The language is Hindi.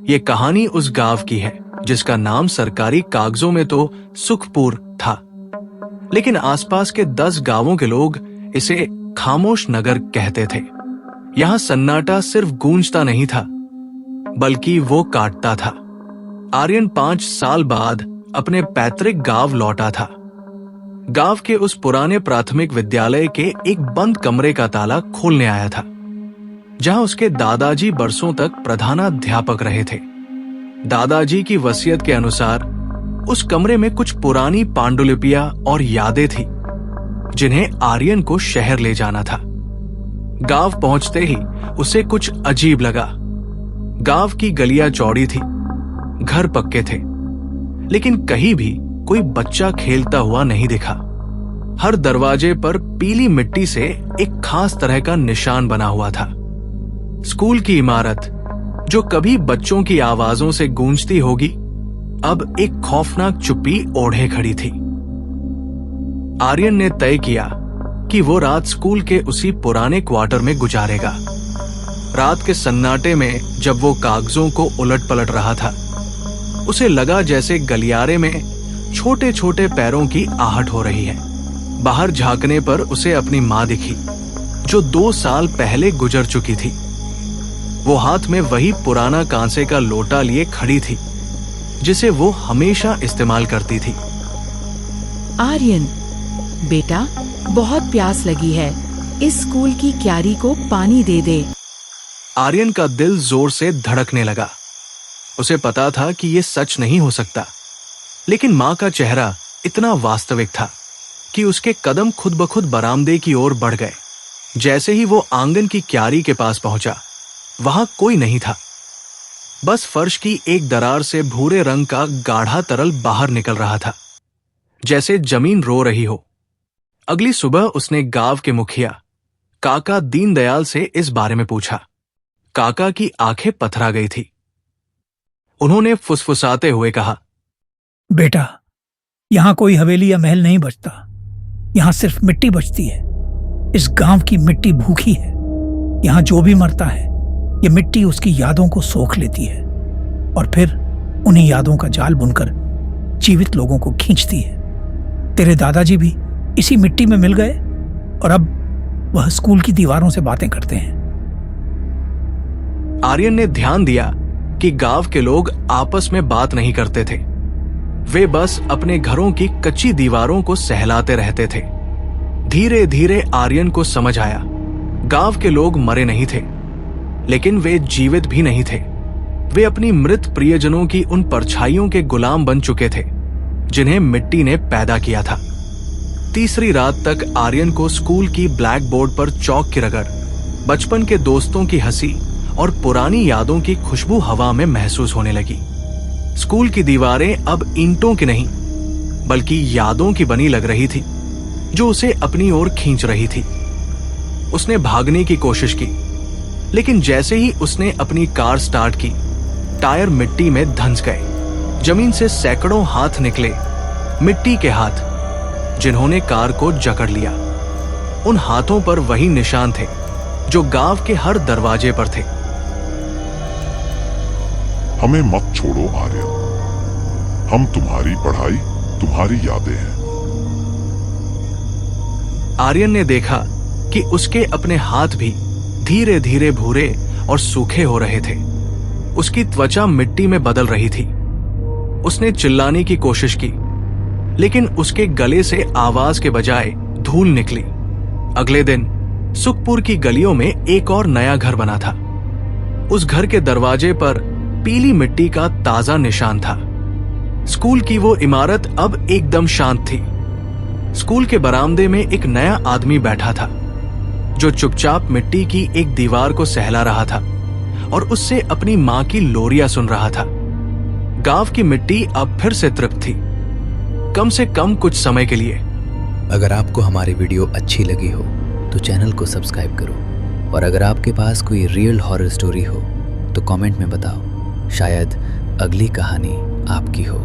ये कहानी उस गांव की है जिसका नाम सरकारी कागजों में तो सुखपुर था, लेकिन आसपास के 10 गांवों के लोग इसे खामोश नगर कहते थे। यहाँ सन्नाटा सिर्फ गूंजता नहीं था, बल्कि वो काटता था। आर्यन 5 साल बाद अपने पैतृक गांव लौटा था। गांव के उस पुराने प्राथमिक विद्यालय के एक बंद कमरे का ताला खोलने आया था, जहां उसके दादाजी बरसों तक प्रधानाध्यापक रहे थे। दादाजी की वसीयत के अनुसार उस कमरे में कुछ पुरानी पांडुलिपियां और यादें थी, जिन्हें आर्यन को शहर ले जाना था। गांव पहुंचते ही उसे कुछ अजीब लगा। गांव की गलियां चौड़ी थी, घर पक्के थे, लेकिन कहीं भी कोई बच्चा खेलता हुआ नहीं दिखा। हर दरवाजे पर पीली मिट्टी से एक खास तरह का निशान बना हुआ था। स्कूल की इमारत, जो कभी बच्चों की आवाजों से गूंजती होगी, अब एक खौफनाक चुप्पी ओढ़े खड़ी थी। आर्यन ने तय किया कि वो रात स्कूल के उसी पुराने क्वार्टर में गुजारेगा। रात के सन्नाटे में जब वो कागजों को उलट पलट रहा था, उसे लगा जैसे गलियारे में छोटे छोटे पैरों की आहट हो रही है। बाहर झांकने पर उसे अपनी मां दिखी, जो 2 साल पहले गुजर चुकी थी। वो हाथ में वही पुराना कांसे का लोटा लिए खड़ी थी, जिसे वो हमेशा इस्तेमाल करती थी। आर्यन, बेटा, बहुत प्यास लगी है, इस स्कूल की क्यारी को पानी दे दे। आर्यन का दिल जोर से धड़कने लगा। उसे पता था कि यह सच नहीं हो सकता, लेकिन मां का चेहरा इतना वास्तविक था कि उसके कदम खुद ब खुद बरामदे की ओर बढ़ गए। जैसे ही वो आंगन की क्यारी के पास पहुंचा, वहां कोई नहीं था। बस फर्श की एक दरार से भूरे रंग का गाढ़ा तरल बाहर निकल रहा था, जैसे जमीन रो रही हो। अगली सुबह उसने गांव के मुखिया काका दीनदयाल से इस बारे में पूछा। काका की आंखें पथरा गई थी। उन्होंने फुसफुसाते हुए कहा, बेटा, यहां कोई हवेली या महल नहीं बचता, यहां सिर्फ मिट्टी बचती है। इस गांव की मिट्टी भूखी है। यहां जो भी मरता है, ये मिट्टी उसकी यादों को सोख लेती है और फिर उन्हीं यादों का जाल बुनकर जीवित लोगों को खींचती है। तेरे दादाजी भी इसी मिट्टी में मिल गए और अब वह स्कूल की दीवारों से बातें करते हैं। आर्यन ने ध्यान दिया कि गांव के लोग आपस में बात नहीं करते थे। वे बस अपने घरों की कच्ची दीवारों को सहलाते रहते थे। धीरे धीरे आर्यन को समझ आया, गांव के लोग मरे नहीं थे, लेकिन वे जीवित भी नहीं थे। वे अपनी मृत प्रियजनों की उन परछाइयों के गुलाम बन चुके थे, जिन्हें मिट्टी ने पैदा किया था। तीसरी रात तक आर्यन को स्कूल की ब्लैक बोर्ड पर चौक की रगड़, बचपन के दोस्तों की हंसी और पुरानी यादों की खुशबू हवा में महसूस होने लगी। स्कूल की दीवारें अब ईंटों की नहीं, बल्कि यादों की बनी लग रही थी, जो उसे अपनी ओर खींच रही थी। उसने भागने की कोशिश की, लेकिन जैसे ही उसने अपनी कार स्टार्ट की, टायर मिट्टी में धंस गए। जमीन से सैकड़ों हाथ निकले, मिट्टी के हाथ, जिन्होंने कार को जकड़ लिया। उन हाथों पर वही निशान थे जो गांव के हर दरवाजे पर थे। हमें मत छोड़ो आर्यन, हम तुम्हारी पढ़ाई, तुम्हारी यादें हैं। आर्यन ने देखा कि उसके अपने हाथ भी धीरे धीरे भूरे और सूखे हो रहे थे। उसकी त्वचा मिट्टी में बदल रही थी। उसने चिल्लाने की कोशिश की, लेकिन उसके गले से आवाज के बजाय धूल निकली। अगले दिन सुखपुर की गलियों में एक और नया घर बना था। उस घर के दरवाजे पर पीली मिट्टी का ताजा निशान था। स्कूल की वो इमारत अब एकदम शांत थी। स्कूल के बरामदे में एक नया आदमी बैठा था, जो चुपचाप मिट्टी की एक दीवार को सहला रहा था और उससे अपनी मां की लोरियां सुन रहा था। गांव की मिट्टी अब फिर से तृप्त थी, कम से कम कुछ समय के लिए। अगर आपको हमारी वीडियो अच्छी लगी हो तो चैनल को सब्सक्राइब करो, और अगर आपके पास कोई रियल हॉरर स्टोरी हो तो कमेंट में बताओ, शायद अगली कहानी आपकी हो।